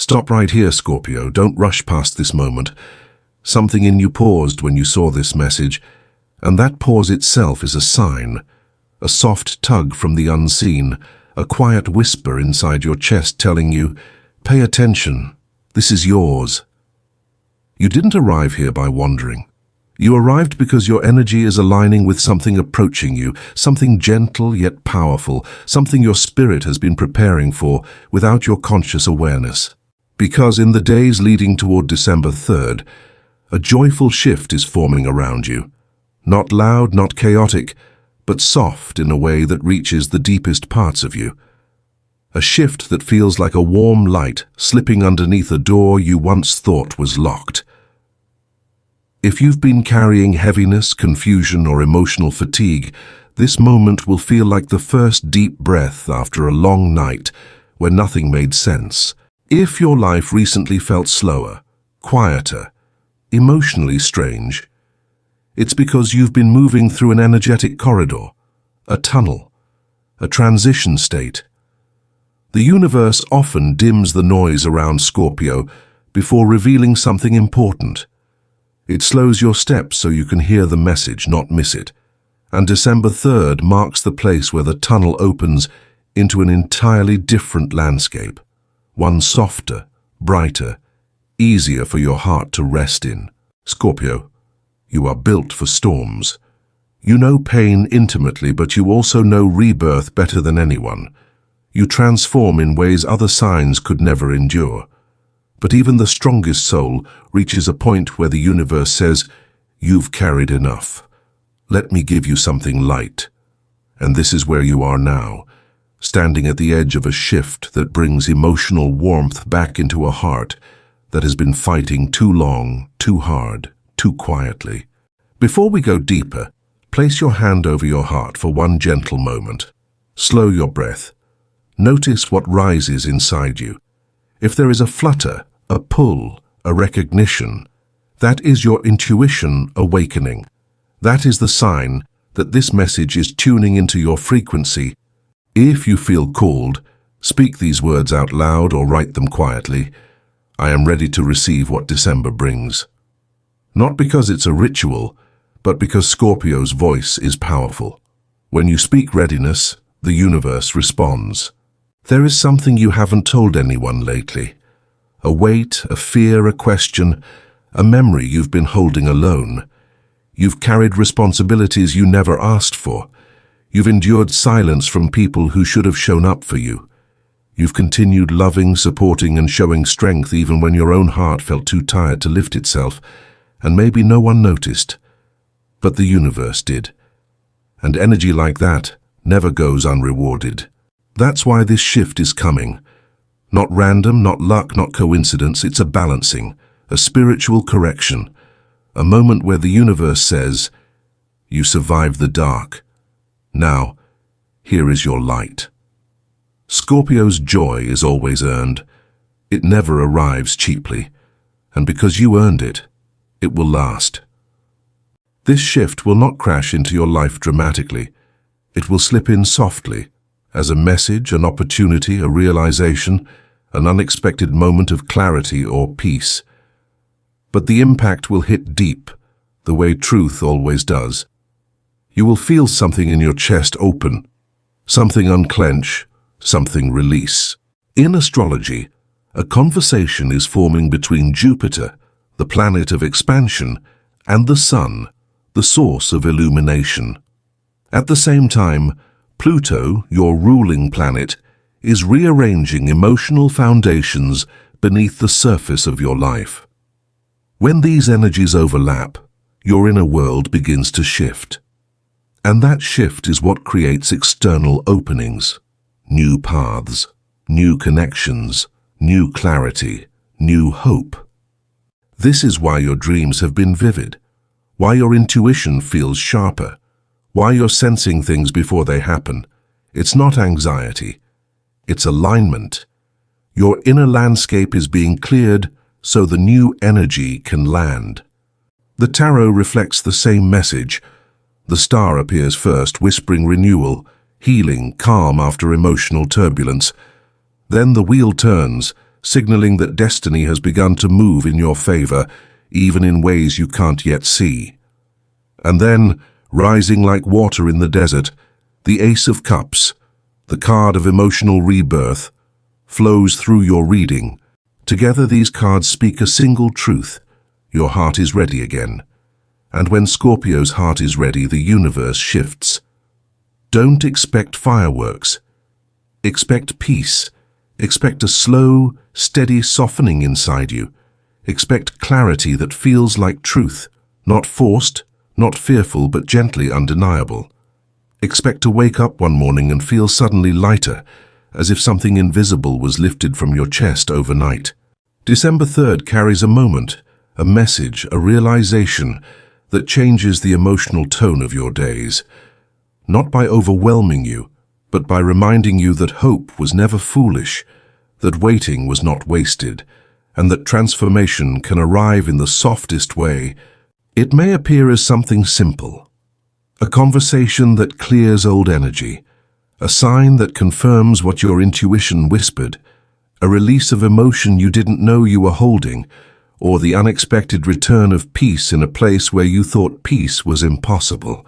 Stop right here, Scorpio. Don't rush past this moment. Something in you paused when you saw this message, and that pause itself is a sign. A soft tug from the unseen, a quiet whisper inside your chest telling you, pay attention, this is yours. You didn't arrive here by wandering. You arrived because your energy is aligning with something approaching you, something gentle yet powerful, something your spirit has been preparing for without your conscious awareness. Because in the days leading toward December 3rd, a joyful shift is forming around you. Not loud, not chaotic, but soft in a way that reaches the deepest parts of you. A shift that feels like a warm light slipping underneath a door you once thought was locked. If you've been carrying heaviness, confusion, or emotional fatigue, this moment will feel like the first deep breath after a long night where nothing made sense. If your life recently felt slower, quieter, emotionally strange, it's because you've been moving through an energetic corridor, a tunnel, a transition state. The universe often dims the noise around Scorpio before revealing something important. It slows your steps so you can hear the message, not miss it. And December 3rd marks the place where the tunnel opens into an entirely different landscape. One softer, brighter, easier for your heart to rest in. Scorpio, you are built for storms. You know pain intimately, but you also know rebirth better than anyone. You transform in ways other signs could never endure. But even the strongest soul reaches a point where the universe says, you've carried enough. Let me give you something light. And this is where you are now, standing at the edge of a shift that brings emotional warmth back into a heart that has been fighting too long, too hard, too quietly. Before we go deeper, place your hand over your heart for one gentle moment. Slow your breath. Notice what rises inside you. If there is a flutter, a pull, a recognition, that is your intuition awakening. That is the sign that this message is tuning into your frequency. If you feel called, speak these words out loud or write them quietly. I am ready to receive what December brings. Not because it's a ritual, but because Scorpio's voice is powerful. When you speak readiness, the universe responds. There is something you haven't told anyone lately. A weight, a fear, a question, a memory you've been holding alone. You've carried responsibilities you never asked for. You've endured silence from people who should have shown up for you. You've continued loving, supporting, and showing strength even when your own heart felt too tired to lift itself, and maybe no one noticed. But the universe did. And energy like that never goes unrewarded. That's why this shift is coming. Not random, not luck, not coincidence, it's a balancing, a spiritual correction, a moment where the universe says, you survived the dark. Now, here is your light. Scorpio's joy is always earned. It never arrives cheaply, and because you earned it, it will last. This shift will not crash into your life dramatically. It will slip in softly, as a message, an opportunity, a realization, an unexpected moment of clarity or peace. But the impact will hit deep, the way truth always does. You will feel something in your chest open, something unclench, something release. In astrology, a conversation is forming between Jupiter, the planet of expansion, and the Sun, the source of illumination. At the same time, Pluto, your ruling planet, is rearranging emotional foundations beneath the surface of your life. When these energies overlap, your inner world begins to shift. And that shift is what creates external openings, new paths, new connections, new clarity, new hope. This is why your dreams have been vivid, why your intuition feels sharper, why you're sensing things before they happen. It's not anxiety, it's alignment. Your inner landscape is being cleared so the new energy can land. The tarot reflects the same message. The star appears first, whispering renewal, healing, calm after emotional turbulence. Then the wheel turns, signaling that destiny has begun to move in your favor, even in ways you can't yet see. And then, rising like water in the desert, the Ace of Cups, the card of emotional rebirth, flows through your reading. Together these cards speak a single truth: your heart is ready again. And when Scorpio's heart is ready, the universe shifts. Don't expect fireworks. Expect peace. Expect a slow, steady softening inside you. Expect clarity that feels like truth, not forced, not fearful, but gently undeniable. Expect to wake up one morning and feel suddenly lighter, as if something invisible was lifted from your chest overnight. December 3rd carries a moment, a message, a realization that changes the emotional tone of your days. Not by overwhelming you, but by reminding you that hope was never foolish, that waiting was not wasted, and that transformation can arrive in the softest way. It may appear as something simple, a conversation that clears old energy, a sign that confirms what your intuition whispered, a release of emotion you didn't know you were holding, or the unexpected return of peace in a place where you thought peace was impossible.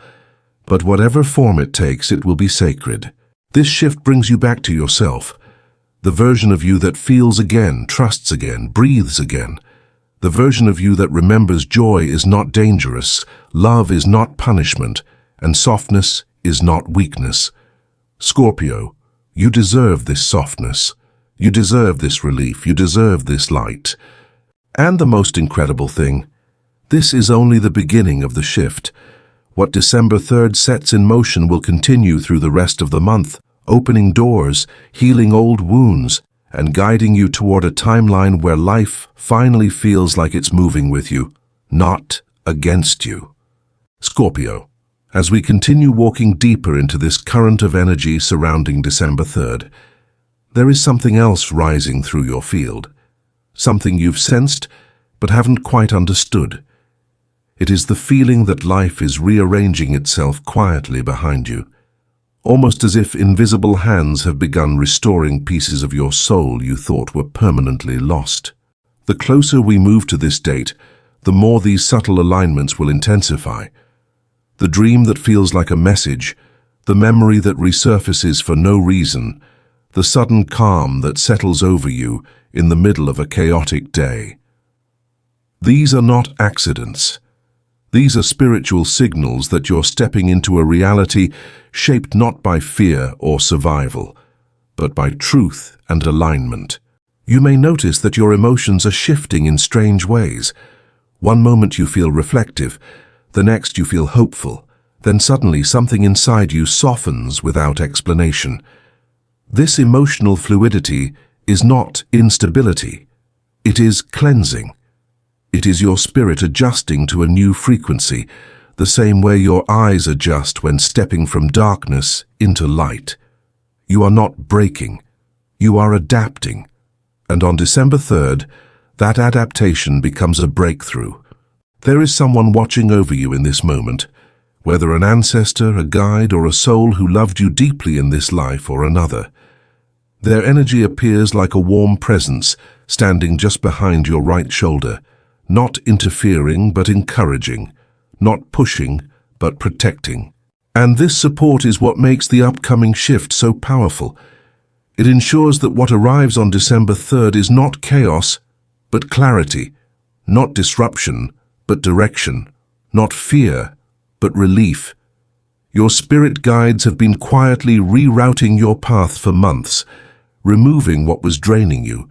But whatever form it takes, it will be sacred. This shift brings you back to yourself, the version of you that feels again, trusts again, breathes again, the version of you that remembers joy is not dangerous, love is not punishment, and softness is not weakness. Scorpio, you deserve this softness. You deserve this relief. You deserve this light. And the most incredible thing, this is only the beginning of the shift. What December 3rd sets in motion will continue through the rest of the month, opening doors, healing old wounds, and guiding you toward a timeline where life finally feels like it's moving with you, not against you. Scorpio, as we continue walking deeper into this current of energy surrounding December 3rd, there is something else rising through your field, something you've sensed but haven't quite understood. It is the feeling that life is rearranging itself quietly behind you, almost as if invisible hands have begun restoring pieces of your soul you thought were permanently lost. The closer we move to this date, the more these subtle alignments will intensify. The dream that feels like a message, the memory that resurfaces for no reason, the sudden calm that settles over you in the middle of a chaotic day. These are not accidents. These are spiritual signals that you're stepping into a reality shaped not by fear or survival, but by truth and alignment. You may notice that your emotions are shifting in strange ways. One moment you feel reflective, the next you feel hopeful, then suddenly something inside you softens without explanation. This emotional fluidity is not instability. It is cleansing. It is your spirit adjusting to a new frequency, the same way your eyes adjust when stepping from darkness into light. You are not breaking. You are adapting. And on December 3rd, that adaptation becomes a breakthrough. There is someone watching over you in this moment, whether an ancestor, a guide, or a soul who loved you deeply in this life or another. Their energy appears like a warm presence standing just behind your right shoulder, not interfering but encouraging, not pushing but protecting. And this support is what makes the upcoming shift so powerful. It ensures that what arrives on December 3rd is not chaos, but clarity, not disruption, but direction, not fear, but relief. Your spirit guides have been quietly rerouting your path for months, removing what was draining you,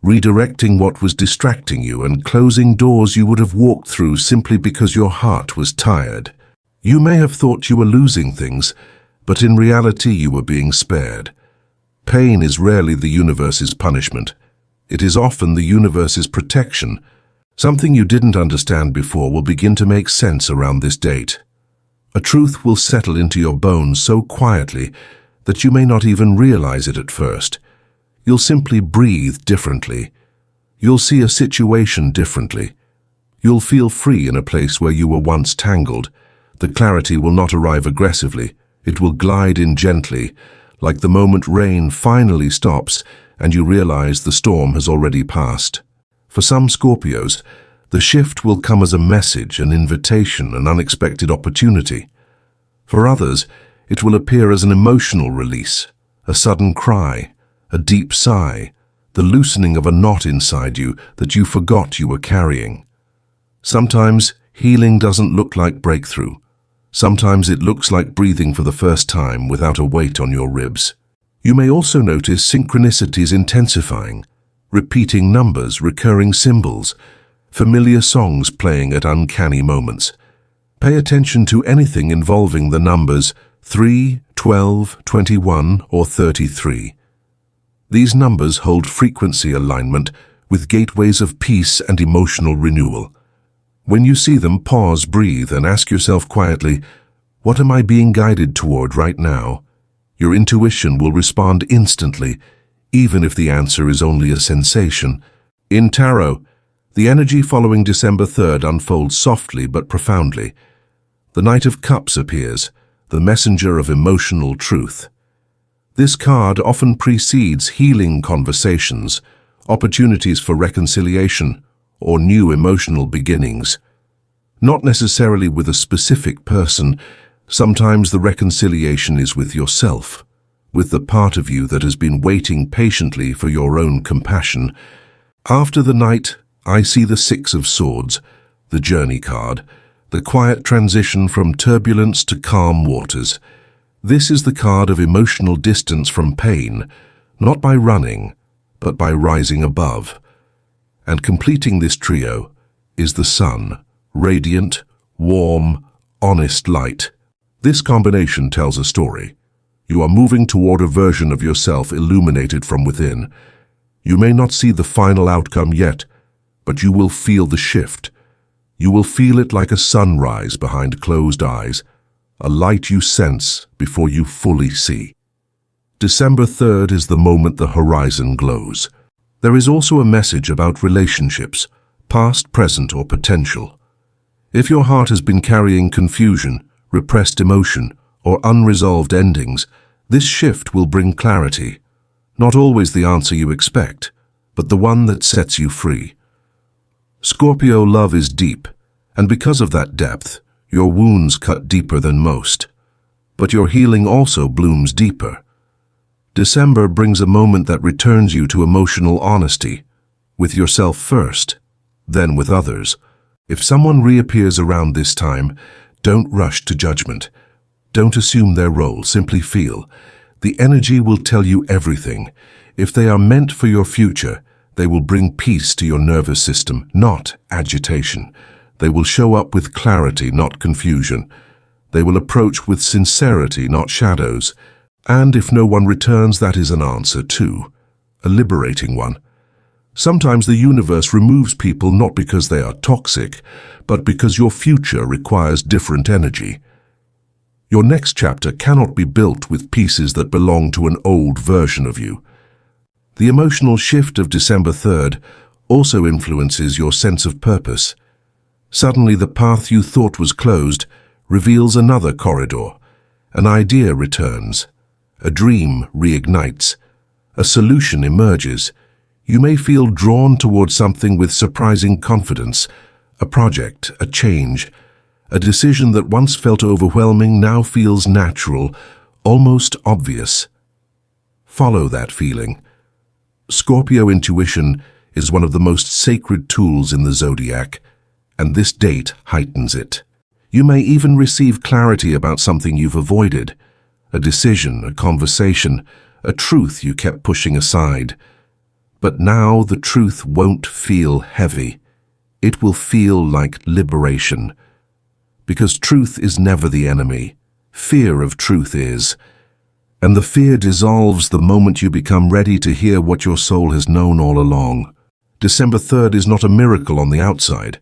redirecting what was distracting you, and closing doors you would have walked through simply because your heart was tired. You may have thought you were losing things, but in reality you were being spared. Pain is rarely the universe's punishment. It is often the universe's protection. Something you didn't understand before will begin to make sense around this date. A truth will settle into your bones so quietly that you may not even realize it at first. You'll simply breathe differently. You'll see a situation differently. You'll feel free in a place where you were once tangled. The clarity will not arrive aggressively. It will glide in gently, like the moment rain finally stops and you realize the storm has already passed. For some Scorpios, the shift will come as a message, an invitation, an unexpected opportunity. For others, it will appear as an emotional release, a sudden cry, a deep sigh, the loosening of a knot inside you that you forgot you were carrying. Sometimes healing doesn't look like breakthrough. Sometimes it looks like breathing for the first time without a weight on your ribs. You may also notice synchronicities intensifying, repeating numbers, recurring symbols, familiar songs playing at uncanny moments. Pay attention to anything involving the numbers 3, 12, 21, or 33. These numbers hold frequency alignment with gateways of peace and emotional renewal. When you see them, pause, breathe, and ask yourself quietly, what am I being guided toward right now? Your intuition will respond instantly, even if the answer is only a sensation. In tarot, the energy following December 3rd unfolds softly but profoundly. The Knight of Cups appears, the messenger of emotional truth. This card often precedes healing conversations, opportunities for reconciliation, or new emotional beginnings. Not necessarily with a specific person, sometimes the reconciliation is with yourself, with the part of you that has been waiting patiently for your own compassion. After the Knight, I see the Six of Swords, the Journey card, the quiet transition from turbulence to calm waters. This is the card of emotional distance from pain, not by running, but by rising above. And completing this trio is the Sun, radiant, warm, honest light. This combination tells a story. You are moving toward a version of yourself illuminated from within. You may not see the final outcome yet, but you will feel the shift. You will feel it like a sunrise behind closed eyes, a light you sense before you fully see. December 3rd is the moment the horizon glows. There is also a message about relationships, past, present, or potential. If your heart has been carrying confusion, repressed emotion, or unresolved endings, this shift will bring clarity. Not always the answer you expect, but the one that sets you free. Scorpio, love is deep, and because of that depth, your wounds cut deeper than most. But your healing also blooms deeper. December brings a moment that returns you to emotional honesty, with yourself first, then with others. If someone reappears around this time, don't rush to judgment. Don't assume their role, simply feel. The energy will tell you everything. If they are meant for your future, they will bring peace to your nervous system, not agitation. They will show up with clarity, not confusion. They will approach with sincerity, not shadows. And if no one returns, that is an answer too, a liberating one. Sometimes the universe removes people not because they are toxic, but because your future requires different energy. Your next chapter cannot be built with pieces that belong to an old version of you. The emotional shift of December 3rd also influences your sense of purpose. Suddenly the path you thought was closed reveals another corridor. An idea returns. A dream reignites. A solution emerges. You may feel drawn towards something with surprising confidence. A project, a change, a decision that once felt overwhelming now feels natural, almost obvious. Follow that feeling. Scorpio intuition is one of the most sacred tools in the Zodiac, and this date heightens it. You may even receive clarity about something you've avoided, a decision, a conversation, a truth you kept pushing aside. But now the truth won't feel heavy. It will feel like liberation. Because truth is never the enemy. Fear of truth is. And the fear dissolves the moment you become ready to hear what your soul has known all along. December 3rd is not a miracle on the outside.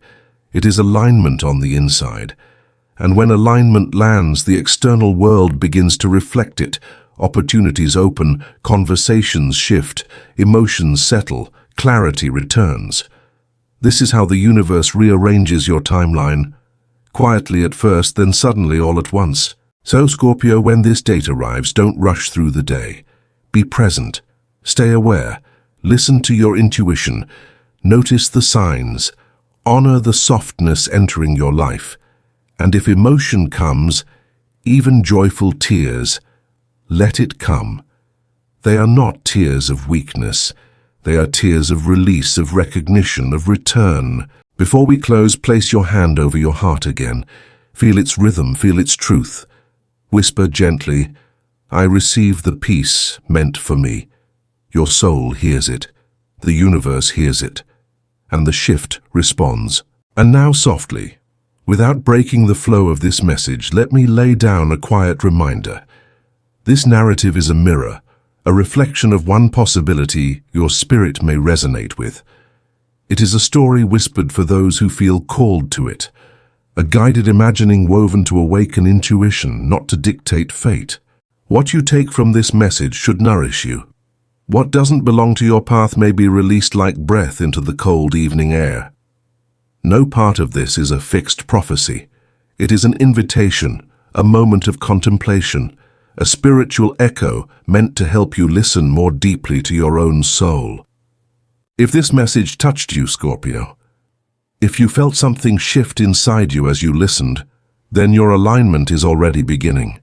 It is alignment on the inside. And when alignment lands, the external world begins to reflect it. Opportunities open, conversations shift, emotions settle, clarity returns. This is how the universe rearranges your timeline. Quietly at first, then suddenly all at once. So, Scorpio, when this date arrives, don't rush through the day. Be present. Stay aware. Listen to your intuition. Notice the signs. Honor the softness entering your life. And if emotion comes, even joyful tears, let it come. They are not tears of weakness. They are tears of release, of recognition, of return. Before we close, place your hand over your heart again. Feel its rhythm, feel its truth. Whisper gently, I receive the peace meant for me. Your soul hears it. The universe hears it. And the shift responds. And now softly, without breaking the flow of this message, let me lay down a quiet reminder. This narrative is a mirror, a reflection of one possibility your spirit may resonate with. It is a story whispered for those who feel called to it, a guided imagining woven to awaken intuition, not to dictate fate. What you take from this message should nourish you. What doesn't belong to your path may be released like breath into the cold evening air. No part of this is a fixed prophecy. It is an invitation, a moment of contemplation, a spiritual echo meant to help you listen more deeply to your own soul. If this message touched you, Scorpio, if you felt something shift inside you as you listened, then your alignment is already beginning.